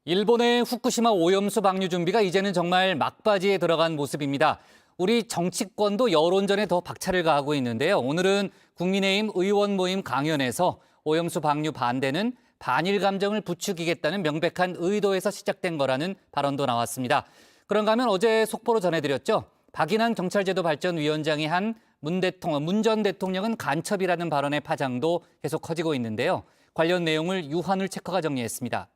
일본의 후쿠시마 오염수 방류 준비가 이제는 정말 막바지에 들어간 모습입니다. 우리 정치권도 여론전에 더 박차를 가하고 있는데요. 오늘은 국민의힘 의원 모임 강연에서 오염수 방류 반대는 반일 감정을 부추기겠다는 명백한 의도에서 시작된 거라는 발언도 나왔습니다. 그런가 하면 어제 속보로 전해드렸죠. 박인환 경찰제도 발전위원장이 한 문 전 대통령은 간첩이라는 발언의 파장도 계속 커지고 있는데요. 관련 내용을 유한울 체커가 정리했습니다.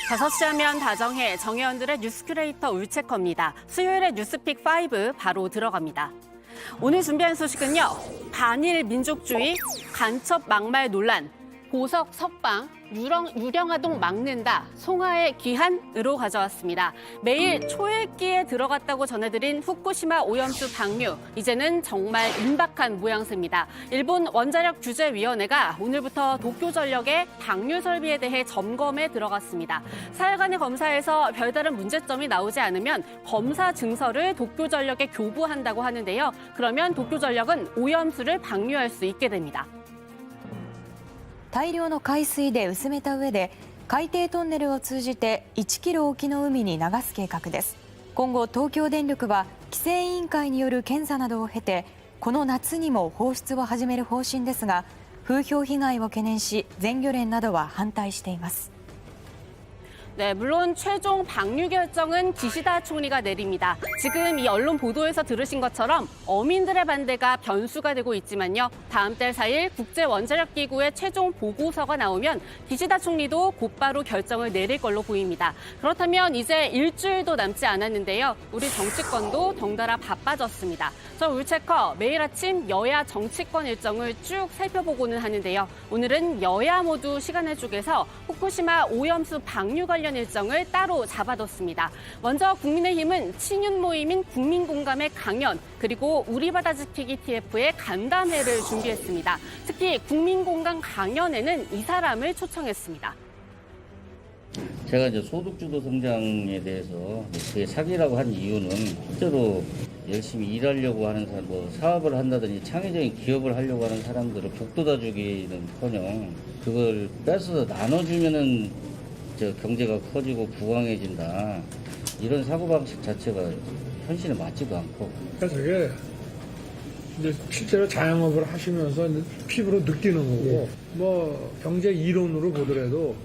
5시 하면 다정해 정혜원들의 뉴스큐레이터 울체커입니다. 수요일의 뉴스픽5 바로 들어갑니다. 오늘 준비한 소식은요. 반일 민족주의, 간첩 막말 논란, 보석 석방, 유령아동 막는다, 송하의 귀한으로 가져왔습니다. 매일 초읽기에 들어갔다고 전해드린 후쿠시마 오염수 방류, 이제는 정말 임박한 모양새입니다. 일본 원자력 규제위원회가 오늘부터 도쿄전력의 방류 설비에 대해 점검에 들어갔습니다. 사흘간의 검사에서 별다른 문제점이 나오지 않으면 검사 증서를 도쿄전력에 교부한다고 하는데요. 그러면 도쿄전력은 오염수를 방류할 수 있게 됩니다. 大量の海水で薄めた上で海底トンネルを通じて1キロ沖の海に流す計画です。今後東京電力は規制委員会による検査などを経てこの夏にも放出を始める方針ですが、風評被害を懸念し全漁連などは反対しています。 네, 물론 최종 방류 결정은 기시다 총리가 내립니다. 지금 이 언론 보도에서 들으신 것처럼 어민들의 반대가 변수가 되고 있지만요. 다음 달 4일 국제원자력기구의 최종 보고서가 나오면 기시다 총리도 곧바로 결정을 내릴 걸로 보입니다. 그렇다면 이제 일주일도 남지 않았는데요. 우리 정치권도 덩달아 바빠졌습니다. 저 울체커 매일 아침 여야 정치권 일정을 쭉 살펴보고는 하는데요. 오늘은 여야 모두 시간을 쪼개서 후쿠시마 오염수 방류 관련 일정을 따로 잡아뒀습니다. 먼저 국민의힘은 친윤 모임인 국민공감의 강연, 그리고 우리 바다 지키기 TF의 간담회를 준비했습니다. 특히 국민공감 강연에는 이 사람을 초청했습니다. 제가 이제 소득주도 성장에 대해서 그게 사기라고 한 이유는 실제로 열심히 일하려고 하는 사람, 뭐 사업을 한다든지 창의적인 기업을 하려고 하는 사람들을 북돋아 주기는커녕 그걸 뺏어서 나눠주면은 경제가 커지고 부강해진다. 이런 사고방식 자체가 현실에 맞지도 않고. 그러니까 저게 이제 실제로 자영업을 하시면서 피부로 느끼는 거고, 뭐 경제 이론으로 보더라도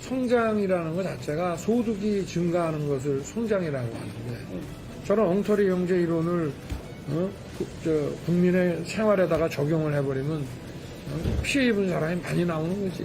성장이라는 것 자체가 소득이 증가하는 것을 성장이라고 하는데, 저런 엉터리 경제 이론을 국민의 생활에다가 적용을 해버리면 피해 입은 사람이 많이 나오는 거지.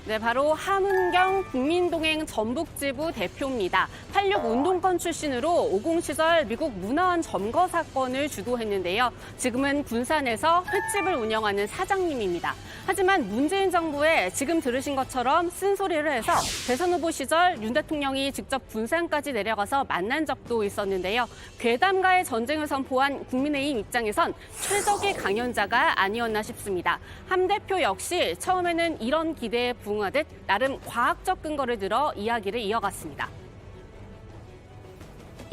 네, 바로 함은경 국민동행 전북지부 대표입니다. 86 운동권 출신으로 50 시절 미국 문화원 점거 사건을 주도했는데요. 지금은 군산에서 횟집을 운영하는 사장님입니다. 하지만 문재인 정부에 지금 들으신 것처럼 쓴소리를 해서 대선 후보 시절 윤 대통령이 직접 군산까지 내려가서 만난 적도 있었는데요. 괴담과의 전쟁을 선포한 국민의힘 입장에선 최적의 강연자가 아니었나 싶습니다. 함 대표 역시 처음에는 이런 기대에 부응하듯 나름 과학적 근거를 들어 이야기를 이어갔습니다.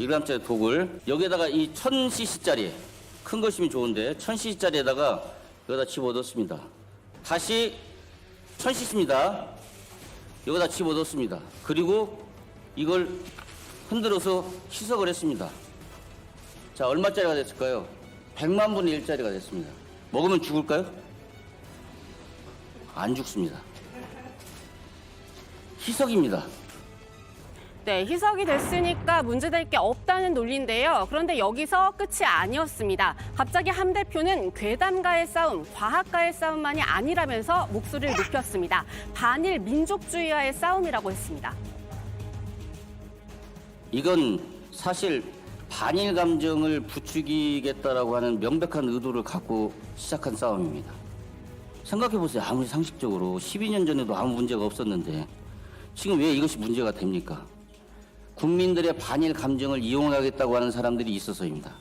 1g짜리 독을 여기에다가 이 1000cc짜리 큰 것이면 좋은데 1000cc짜리에다가 여기다 집어넣습니다. 다시 1000cc입니다. 여기다 집어넣습니다. 그리고 이걸 흔들어서 희석을 했습니다. 자, 얼마짜리가 됐을까요? 100만 분의 1짜리가 됐습니다. 먹으면 죽을까요? 안 죽습니다. 희석입니다. 네, 희석이 됐으니까 문제될 게 없다는 논리인데요. 그런데 여기서 끝이 아니었습니다. 갑자기 함 대표는 괴담과의 싸움, 과학과의 싸움만이 아니라면서 목소리를 높였습니다. 반일 민족주의와의 싸움이라고 했습니다. 이건 사실 반일 감정을 부추기겠다라고 하는 명백한 의도를 갖고 시작한 싸움입니다. 생각해보세요. 아무리 상식적으로 12년 전에도 아무 문제가 없었는데 지금 왜 이것이 문제가 됩니까? 국민들의 반일 감정을 이용하겠다고 하는 사람들이 있어서입니다.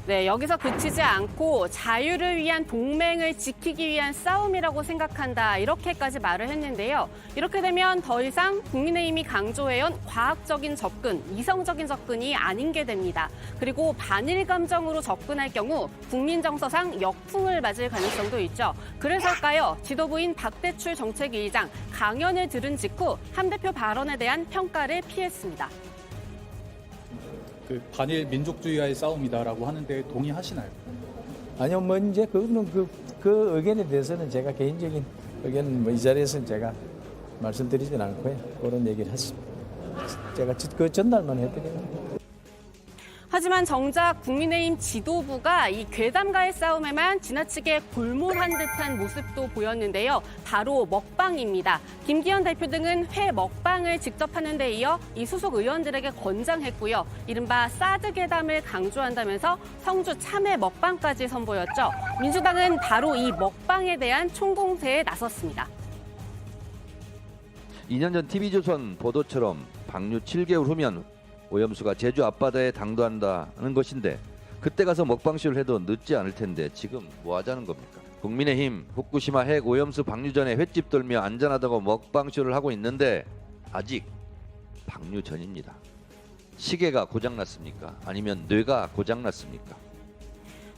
네, 여기서 그치지 않고 자유를 위한 동맹을 지키기 위한 싸움이라고 생각한다. 이렇게까지 말을 했는데요. 이렇게 되면 더 이상 국민의힘이 강조해온 과학적인 접근, 이성적인 접근이 아닌 게 됩니다. 그리고 반일 감정으로 접근할 경우 국민 정서상 역풍을 맞을 가능성도 있죠. 그래서일까요? 지도부인 박대출 정책위의장 강연을 들은 직후 함 대표 발언에 대한 평가를 피했습니다. 그 반일 민족주의와의 싸움이다라고 하는데 동의하시나요? 아니요, 뭐 이제 그거는 그 의견에 대해서는 제가 개인적인 의견은 뭐 이 자리에서는 제가 말씀드리진 않고요. 그런 얘기를 했습니다. 제가 그 전달만 해드려요. 하지만 정작 국민의힘 지도부가 이 괴담과의 싸움에만 지나치게 골몰한 듯한 모습도 보였는데요. 바로 먹방입니다. 김기현 대표 등은 회 먹방을 직접 하는 데 이어 이 소속 의원들에게 권장했고요. 이른바 사드 괴담을 강조한다면서 성주 참외 먹방까지 선보였죠. 민주당은 바로 이 먹방에 대한 총공세에 나섰습니다. 2년 전 TV조선 보도처럼 방류 7개월 후면 오염수가 제주 앞바다에 당도한다는 것인데 그때 가서 먹방쇼를 해도 늦지 않을 텐데 지금 뭐 하자는 겁니까? 국민의힘 후쿠시마 핵 오염수 방류 전에 횟집 돌며 안전하다고 먹방쇼를 하고 있는데 아직 방류 전입니다. 시계가 고장났습니까? 아니면 뇌가 고장났습니까?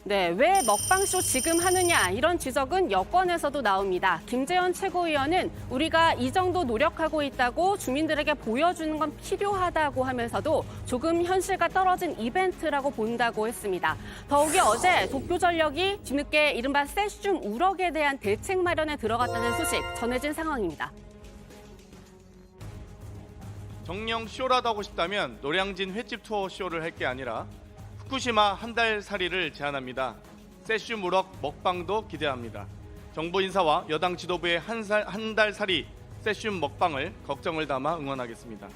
네, 왜 먹방쇼 지금 하느냐 이런 지적은 여권에서도 나옵니다. 김재현 최고위원은 우리가 이 정도 노력하고 있다고 주민들에게 보여주는 건 필요하다고 하면서도 조금 현실과 떨어진 이벤트라고 본다고 했습니다. 더욱이 어제 도쿄전력이 뒤늦게 이른바 세슘 우럭에 대한 대책 마련에 들어갔다는 소식 전해진 상황입니다. 정령 쇼라도 하고 싶다면 노량진 횟집 투어 쇼를 할 게 아니라 후쿠시마 한 달 살이를 제안합니다. 세슘 우럭 먹방도 기대합니다. 정부 인사와 여당 지도부의 한 달 살이 세슘 먹방을 걱정을 담아 응원하겠습니다.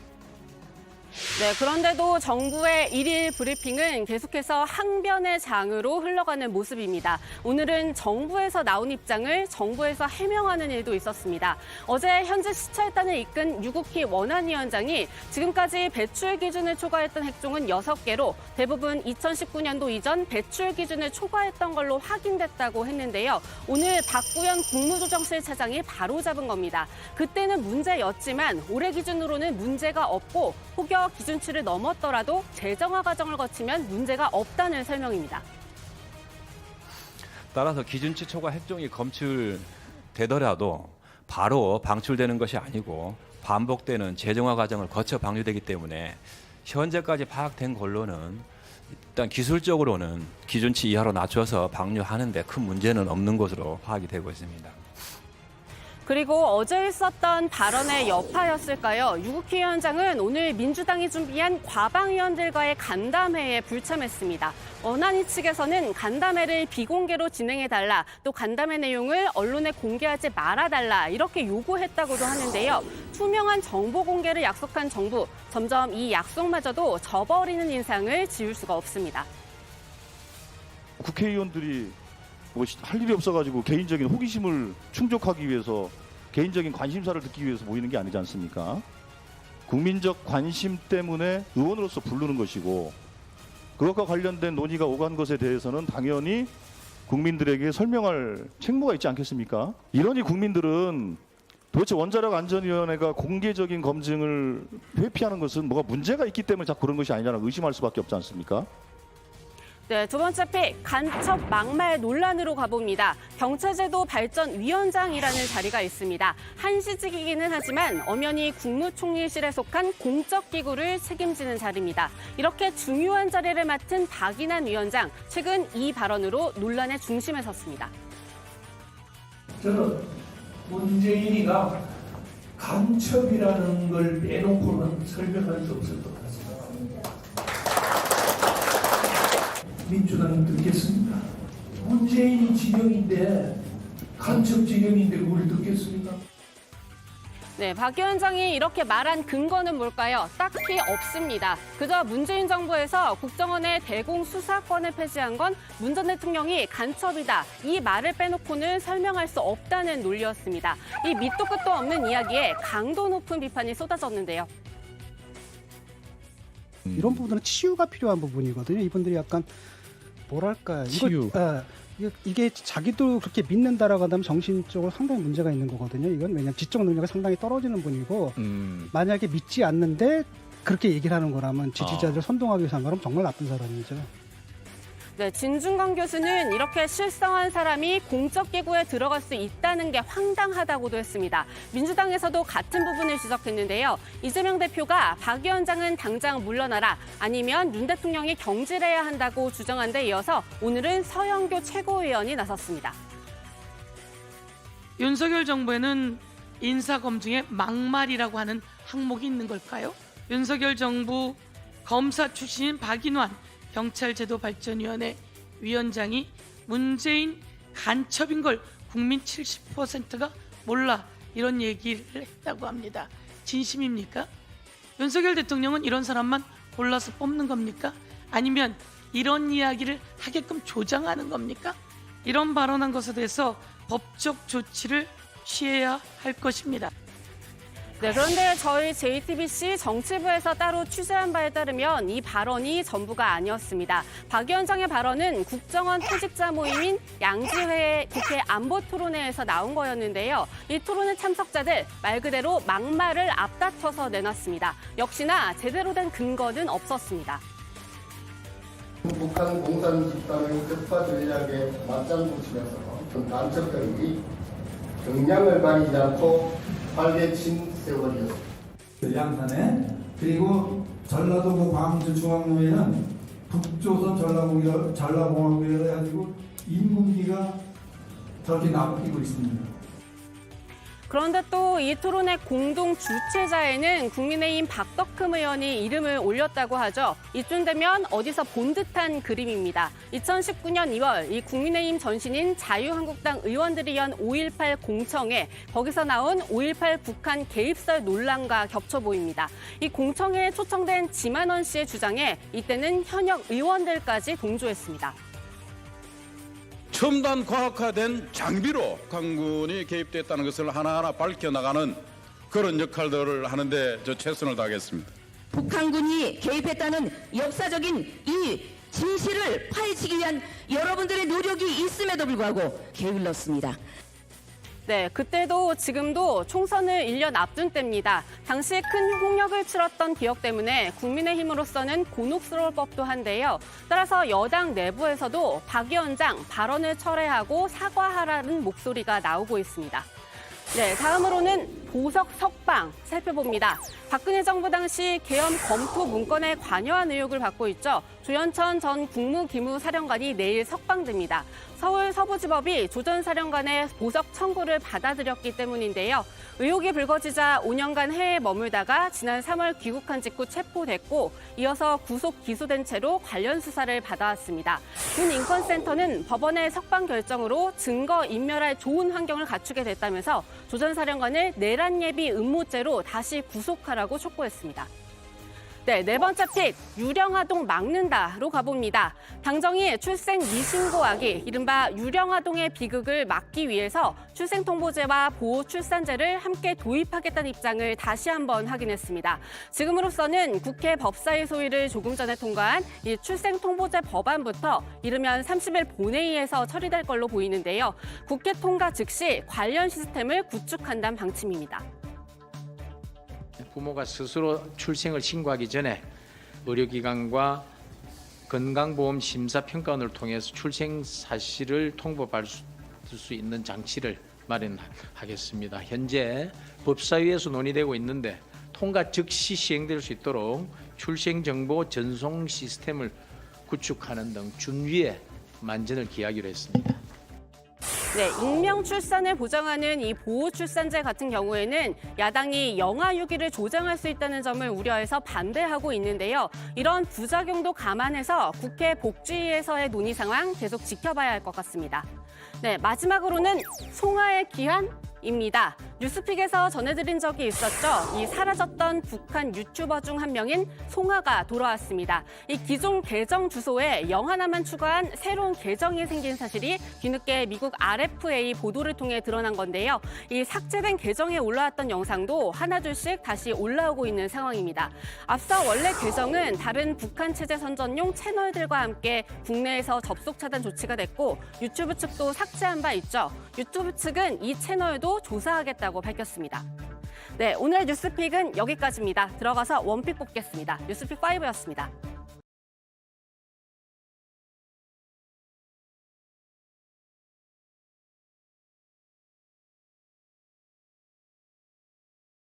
네, 그런데도 정부의 일일 브리핑은 계속해서 항변의 장으로 흘러가는 모습입니다. 오늘은 정부에서 나온 입장을 정부에서 해명하는 일도 있었습니다. 어제 현재 시찰단을 이끈 유국희 원안위원장이 지금까지 배출 기준을 초과했던 핵종은 6개로 대부분 2019년도 이전 배출 기준을 초과했던 걸로 확인됐다고 했는데요. 오늘 박구현 국무조정실 차장이 바로잡은 겁니다. 그때는 문제였지만 올해 기준으로는 문제가 없고 혹여 기준치를 넘었더라도 재정화 과정을 거치면 문제가 없다는 설명입니다. 따라서 기준치 초과 핵종이 검출되더라도 바로 방출되는 것이 아니고 반복되는 재정화 과정을 거쳐 방류되기 때문에 현재까지 파악된 걸로는 일단 기술적으로는 기준치 이하로 낮춰서 방류하는 데 큰 문제는 없는 것으로 파악이 되고 있습니다. 그리고 어제 있었던 발언의 여파였을까요? 유국희 위원장은 오늘 민주당이 준비한 과방위원들과의 간담회에 불참했습니다. 원안위 측에서는 간담회를 비공개로 진행해달라, 또 간담회 내용을 언론에 공개하지 말아달라 이렇게 요구했다고도 하는데요. 투명한 정보 공개를 약속한 정부, 점점 이 약속마저도 저버리는 인상을 지울 수가 없습니다. 국회의원들이 할 일이 없어가지고 개인적인 호기심을 충족하기 위해서 개인적인 관심사를 듣기 위해서 모이는 게 아니지 않습니까? 국민적 관심 때문에 의원으로서 부르는 것이고 그것과 관련된 논의가 오간 것에 대해서는 당연히 국민들에게 설명할 책무가 있지 않겠습니까? 이러니 국민들은 도대체 원자력 안전위원회가 공개적인 검증을 회피하는 것은 뭐가 문제가 있기 때문에 자꾸 그런 것이 아니냐고 의심할 수밖에 없지 않습니까? 네, 두 번째 픽, 간첩 막말 논란으로 가봅니다. 경찰제도 발전위원장이라는 자리가 있습니다. 한시직이기는 하지만 엄연히 국무총리실에 속한 공적기구를 책임지는 자리입니다. 이렇게 중요한 자리를 맡은 박인환 위원장, 최근 이 발언으로 논란의 중심에 섰습니다. 저는 문재인이가 간첩이라는 걸 빼놓고는 설명할 수 없을 것 같습니다. 민주당이 듣겠습니까? 문재인이 지령인데 간첩 지령인데 그걸 듣겠습니까? 네, 박 위원장이 이렇게 말한 근거는 뭘까요? 딱히 없습니다. 그저 문재인 정부에서 국정원의 대공수사권을 폐지한 건 문 전 대통령이 간첩이다. 이 말을 빼놓고는 설명할 수 없다는 논리였습니다. 이 밑도 끝도 없는 이야기에 강도 높은 비판이 쏟아졌는데요. 이런 부분은 치유가 필요한 부분이거든요. 이분들이 약간 뭐랄까 치유. 이게 자기도 그렇게 믿는다라고 한다면 정신적으로 상당히 문제가 있는 거거든요. 이건 왜냐하면 지적 능력이 상당히 떨어지는 분이고 만약에 믿지 않는데 그렇게 얘기를 하는 거라면 지지자들 선동하기 위해서 한 거라면 정말 나쁜 사람이죠. 네, 진중권 교수는 이렇게 실성한 사람이 공적 기구에 들어갈 수 있다는 게 황당하다고도 했습니다. 민주당에서도 같은 부분을 지적했는데요. 이재명 대표가 박 위원장은 당장 물러나라 아니면 윤 대통령이 경질해야 한다고 주장한 데 이어서 오늘은 서영교 최고위원이 나섰습니다. 윤석열 정부에는 인사검증에 막말이라고 하는 항목이 있는 걸까요? 윤석열 정부 검사 출신인 박인환 경찰제도발전위원회 위원장이 문재인 간첩인 걸 국민 70%가 몰라 이런 얘기를 했다고 합니다. 진심입니까? 윤석열 대통령은 이런 사람만 골라서 뽑는 겁니까? 아니면 이런 이야기를 하게끔 조장하는 겁니까? 이런 발언한 것에 대해서 법적 조치를 취해야 할 것입니다. 네, 그런데 저희 JTBC 정치부에서 따로 취재한 바에 따르면 이 발언이 전부가 아니었습니다. 박 위원장의 발언은 국정원 퇴직자 모임인 양지회의 국회 안보토론회에서 나온 거였는데요. 이 토론회 참석자들 말 그대로 막말을 앞다퉈서 내놨습니다. 역시나 제대로 된 근거는 없었습니다. 북한 공산 집단의 격파 전략에 맞장구 치면서 간첩들이 경량을 가리지 않고 발대친 세월이었습니다. 양산에 그리고 전라도 광주 중앙로에는 북조선 전라공학국이라 해가지고 인문기가 저렇게 나부끼고 있습니다. 그런데 또 이 토론회 공동 주최자에는 국민의힘 박덕흠 의원이 이름을 올렸다고 하죠. 이쯤 되면 어디서 본 듯한 그림입니다. 2019년 2월 이 국민의힘 전신인 자유한국당 의원들이 연 5.18 공청회, 거기서 나온 5.18 북한 개입설 논란과 겹쳐 보입니다. 이 공청회에 초청된 지만원 씨의 주장에 이때는 현역 의원들까지 동조했습니다. 첨단 과학화된 장비로 북한군이 개입됐다는 것을 하나하나 밝혀나가는 그런 역할들을 하는데 저 최선을 다하겠습니다. 북한군이 개입했다는 역사적인 이 진실을 파헤치기 위한 여러분들의 노력이 있음에도 불구하고 게을렀습니다. 네, 그때도 지금도 총선을 1년 앞둔 때입니다. 당시 큰 홍역을 치렀던 기억 때문에 국민의힘으로서는 곤혹스러울 법도 한데요. 따라서 여당 내부에서도 박 위원장 발언을 철회하고 사과하라는 목소리가 나오고 있습니다. 네, 다음으로는 보석 석방 살펴봅니다. 박근혜 정부 당시 계엄 검토 문건에 관여한 의혹을 받고 있죠. 조현천 전 국무기무사령관이 내일 석방됩니다. 서울 서부지법이 조 전 사령관의 보석 청구를 받아들였기 때문인데요. 의혹이 불거지자 5년간 해외에 머물다가 지난 3월 귀국한 직후 체포됐고 이어서 구속 기소된 채로 관련 수사를 받아왔습니다. 군인권센터는 법원의 석방 결정으로 증거 인멸할 좋은 환경을 갖추게 됐다면서 조 전 사령관을 내란 예비 음모죄로 다시 구속하라고 촉구했습니다. 네, 네 번째 픽, 유령아동 막는다로 가봅니다. 당정이 출생 미신고하기, 이른바 유령아동의 비극을 막기 위해서 출생통보제와 보호출산제를 함께 도입하겠다는 입장을 다시 한번 확인했습니다. 지금으로서는 국회 법사위 소위를 조금 전에 통과한 이 출생통보제 법안부터 이르면 30일 본회의에서 처리될 걸로 보이는데요. 국회 통과 즉시 관련 시스템을 구축한다는 방침입니다. 부모가 스스로 출생을 신고하기 전에 의료기관과 건강보험 심사평가원을 통해서 출생 사실을 통보받을 수 있는 장치를 마련하겠습니다. 현재 법사위에서 논의되고 있는데 통과 즉시 시행될 수 있도록 출생정보 전송 시스템을 구축하는 등 준위에 만전을 기하기로 했습니다. 네, 익명 출산을 보장하는 이 보호출산제 같은 경우에는 야당이 영아유기를 조장할 수 있다는 점을 우려해서 반대하고 있는데요. 이런 부작용도 감안해서 국회 복지위에서의 논의 상황 계속 지켜봐야 할 것 같습니다. 네, 마지막으로는 송하의 기한입니다. 뉴스픽에서 전해드린 적이 있었죠. 이 사라졌던 북한 유튜버 중 한 명인 송아가 돌아왔습니다. 이 기존 계정 주소에 영 하나만 추가한 새로운 계정이 생긴 사실이 뒤늦게 미국 RFA 보도를 통해 드러난 건데요. 이 삭제된 계정에 올라왔던 영상도 하나둘씩 다시 올라오고 있는 상황입니다. 앞서 원래 계정은 다른 북한 체제 선전용 채널들과 함께 국내에서 접속 차단 조치가 됐고 유튜브 측도 삭제한 바 있죠. 유튜브 측은 이 채널도 조사하겠다고 밝혔습니다. 네, 오늘 뉴스픽은 여기까지입니다. 들어가서 원픽 뽑겠습니다. 뉴스픽 5였습니다.